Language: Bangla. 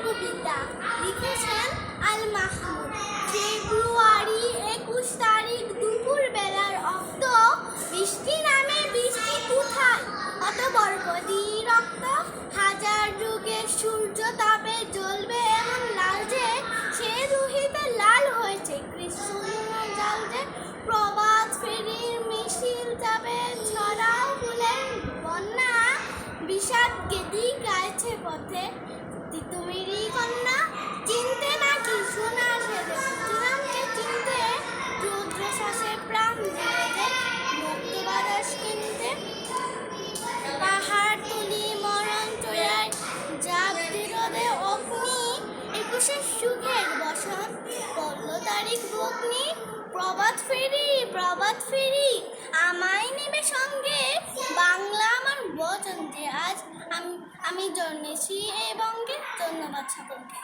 কবিতা লিখেছেন আল মাহমুদ। ফেব্রুয়ারি 21 তারিখ দুপুর বেলার অক্ত, বৃষ্টি নামে বৃষ্টি কোথায়, অত বরকতি রক্ত, হাজার যুগের সূর্য তাপে জ্বলবে এমন লাল যে, সে রুহিতে লাল হয়েছে কৃষ্ণ জাল যে। প্রভাত ফেরির মিছিল যাবে, ছড়াও ফুলের বন্যা, বিষাদ গেদি গাইছে পথে, তিতুমিরি কন্যা। চিনতে নাকি সোনা সেজে পুতুরামকে চিনতে, রুদ্র শ্বাসে প্রাণ দিতে মুক্ত বাতাস কিনতে। পাহাড় তুলি মরণ চড়ায় জাপ দিরদে অগ্নি, 21 সুখের বসন পড়ল তারিখ ভগ্নি। প্রভাত ফেরি আমায় নেবে সঙ্গে, বাংলা আমার বচন যে আজ আমি জন্মেছি এই বঙ্গে। ধন্যবাদ সকলকে।